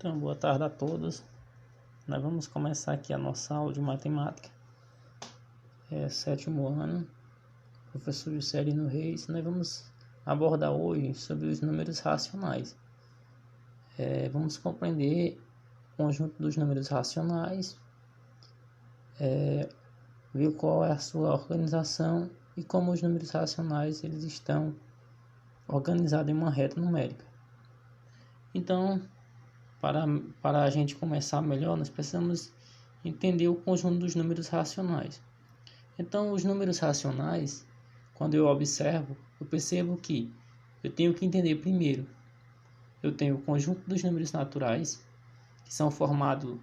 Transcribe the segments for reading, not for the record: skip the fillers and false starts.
Então, boa tarde a todos. Nós vamos começar aqui a nossa aula de matemática. Sétimo ano, professor Juscelino Reis. Nós vamos abordar hoje sobre os números racionais. Vamos compreender o conjunto dos números racionais, ver qual é a sua organização e como os números racionais eles estão organizados em uma reta numérica. Então, para a gente começar melhor, nós precisamos entender o conjunto dos números racionais. Então, os números racionais, quando eu observo, eu percebo que eu tenho que entender primeiro. Eu tenho o conjunto dos números naturais, que são formados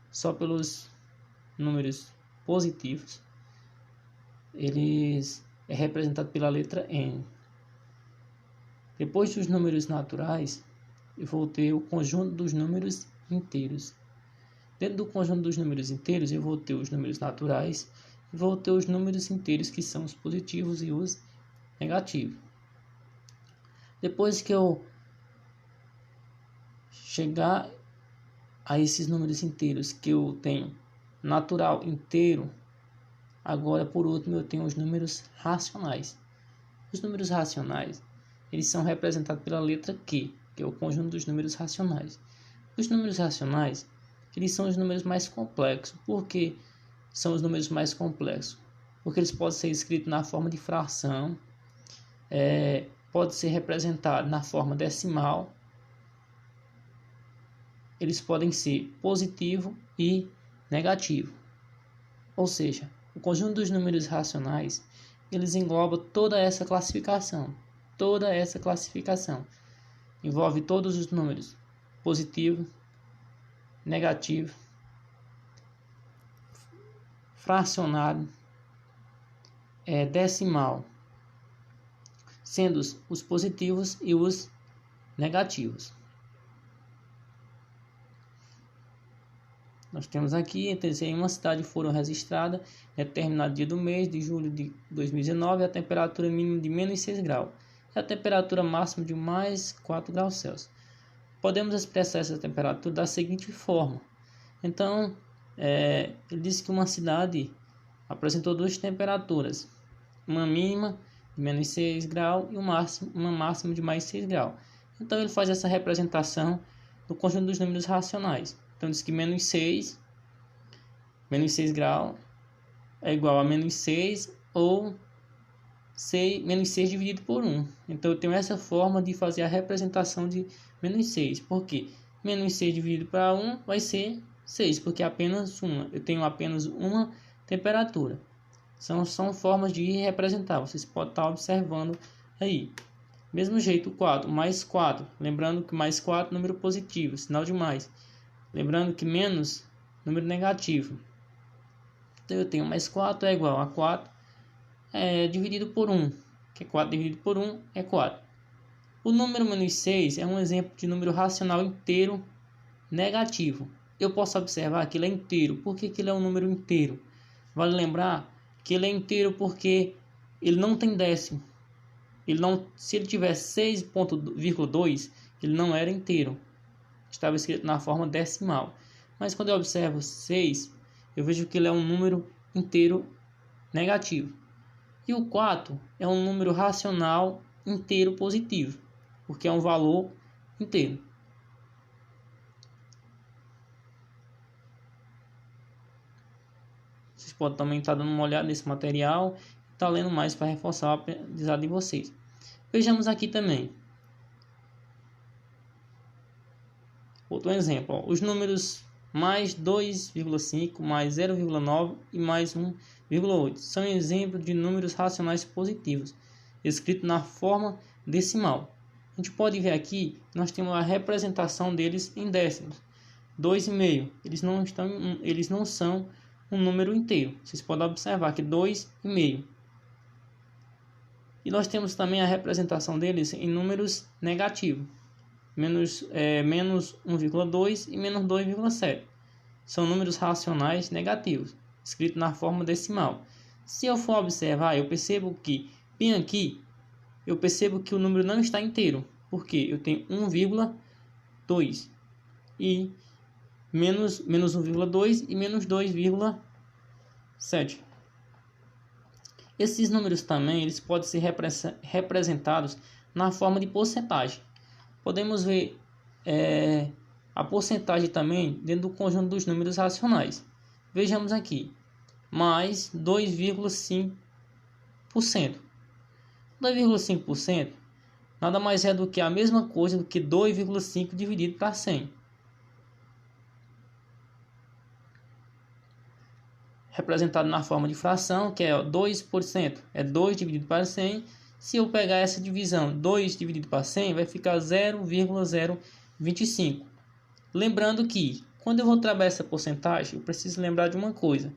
só pelos números positivos. Eles é representado pela letra N. Depois dos números naturais, eu vou ter o conjunto dos números inteiros. Dentro do conjunto dos números inteiros, eu vou ter os números naturais e vou ter os números inteiros, que são os positivos e os negativos. Depois que eu chegar a esses números inteiros que eu tenho natural inteiro, agora por último eu tenho os números racionais. Os números racionais, eles são representados pela letra Q, que é o conjunto dos números racionais. Os números racionais, eles são os números mais complexos. Por que são os números mais complexos? Porque eles podem ser escritos na forma de fração, pode ser representado na forma decimal, eles podem ser positivo e negativo. Ou seja, o conjunto dos números racionais, eles englobam toda essa classificação. Envolve todos os números: positivo, negativo, fracionário, decimal, sendo os positivos e os negativos. Nós temos aqui, em uma cidade foram registradas, determinado dia do mês de julho de 2019, a temperatura mínima de menos 6 graus. E a temperatura máxima de mais 4 graus Celsius. Podemos expressar essa temperatura da seguinte forma. Então, ele disse que uma cidade apresentou duas temperaturas, uma mínima de menos 6 graus e uma máxima de mais 6 graus. Então, ele faz essa representação do conjunto dos números racionais. Então, diz que menos 6 graus é igual a menos 6 ou menos 6 dividido por 1. Então, eu tenho essa forma de fazer a representação de menos 6. Por quê? Menos 6 dividido para 1 vai ser 6, porque é apenas uma. Eu tenho apenas uma temperatura. São formas de representar. Vocês podem estar observando aí. Mesmo jeito, 4 mais 4. Lembrando que mais 4 número positivo, sinal de mais. Lembrando que menos número negativo. Então, eu tenho mais 4 é igual a 4 dividido por 1, que 4 dividido por 1 é 4. O número menos 6 é um exemplo de número racional inteiro negativo. Eu posso observar que ele é inteiro. Por que ele é um número inteiro? Vale lembrar que ele é inteiro porque ele não tem décimo. Se ele tivesse 6,2, ele não era inteiro. Estava escrito na forma decimal. Mas quando eu observo 6, eu vejo que ele é um número inteiro negativo. E o 4 é um número racional inteiro positivo, porque é um valor inteiro. Vocês podem também estar dando uma olhada nesse material e estar lendo mais para reforçar o aprendizado de vocês. Vejamos aqui também. Outro exemplo, os números mais 2,5, mais 0,9 e mais 1,8 são exemplos de números racionais positivos, escritos na forma decimal. A gente pode ver aqui, nós temos a representação deles em décimos. 2,5, eles não são um número inteiro. Vocês podem observar que 2,5. E nós temos também a representação deles em números negativos. Menos 1,2 e menos 2,7. São números racionais negativos, escritos na forma decimal. Se eu for observar, eu percebo que, bem aqui, o número não está inteiro. Porque eu tenho 1,2. e menos 1,2 e menos 2,7. Esses números também eles podem ser representados na forma de porcentagem. Podemos ver a porcentagem também dentro do conjunto dos números racionais. Vejamos aqui, mais 2,5%. 2,5% nada mais é do que a mesma coisa do que 2,5 dividido para 100. Representado na forma de fração, que é 2%, é 2 dividido para 100. Se eu pegar essa divisão, 2 dividido para 100, vai ficar 0,025. Lembrando que, quando eu vou trabalhar essa porcentagem, eu preciso lembrar de uma coisa.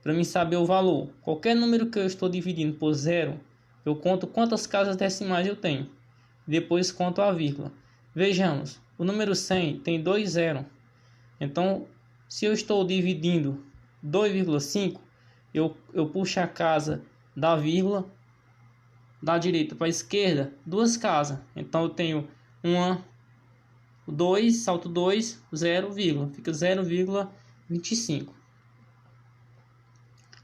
Para mim saber o valor, qualquer número que eu estou dividindo por zero, eu conto quantas casas decimais eu tenho. Depois conto a vírgula. Vejamos, o número 100 tem 2 zeros. Então, se eu estou dividindo 2,5, eu puxo a casa da vírgula da direita para a esquerda, 2 casas. Então eu tenho 2, salto 2, 0, fica 0,25.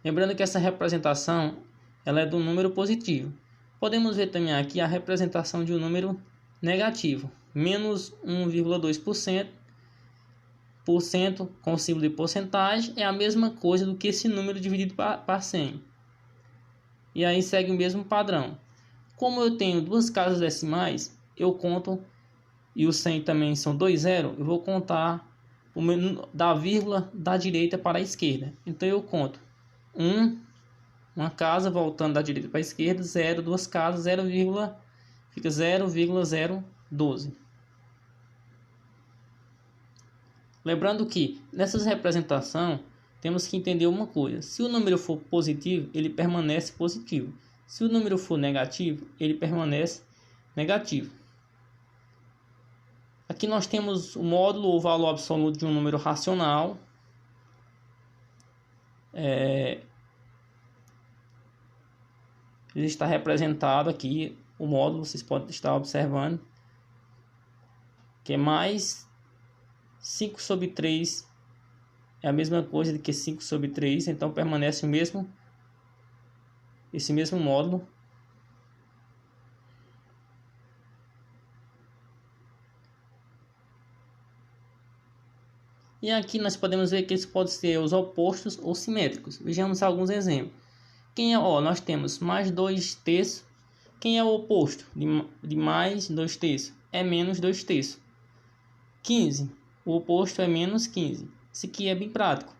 Lembrando que essa representação ela é do número positivo. Podemos ver também aqui a representação de um número negativo, menos 1,2%. Com o símbolo de porcentagem é a mesma coisa do que esse número dividido para 100. E aí segue o mesmo padrão. Como eu tenho 2 casas decimais, eu conto, e o 100 também são 2 zeros, eu vou contar da vírgula da direita para a esquerda. Então eu conto uma casa voltando da direita para a esquerda, 0, 2 casas, 0, fica 0,012. Lembrando que nessas representações temos que entender uma coisa: se o número for positivo, ele permanece positivo. Se o número for negativo, ele permanece negativo. Aqui nós temos o módulo ou valor absoluto de um número racional. Ele está representado aqui, o módulo, vocês podem estar observando, que é mais 5 sobre 3 é a mesma coisa do que 5 sobre 3, então permanece esse mesmo módulo. E aqui nós podemos ver que eles podem ser os opostos ou simétricos. Vejamos alguns exemplos. Nós temos mais 2/3. Quem é o oposto de mais 2/3? É menos 2/3. 15. O oposto é menos 15. Isso aqui é bem prático,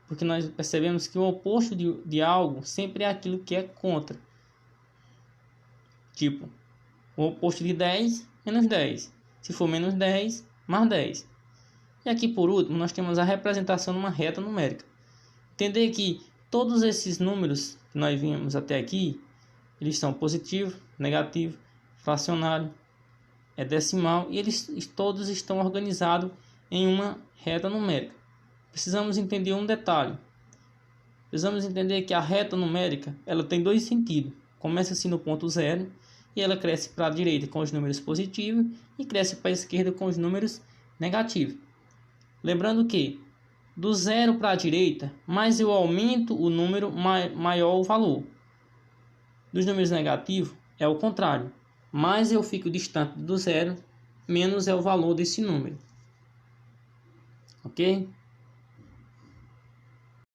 porque nós percebemos que o oposto de algo sempre é aquilo que é contra. Tipo, o oposto de 10, menos 10. Se for menos 10, mais 10. E aqui por último, nós temos a representação de uma reta numérica. Entender que todos esses números que nós vimos até aqui, eles são positivo, negativo, fracionário, decimal, e eles todos estão organizados em uma reta numérica. Precisamos entender um detalhe. Precisamos entender que a reta numérica ela tem 2 sentidos. Começa assim no ponto 0 e ela cresce para a direita com os números positivos e cresce para a esquerda com os números negativos. Lembrando que do 0 para a direita, mais eu aumento o número, maior o valor. Dos números negativos é o contrário. Mais eu fico distante do 0, menos é o valor desse número. Ok?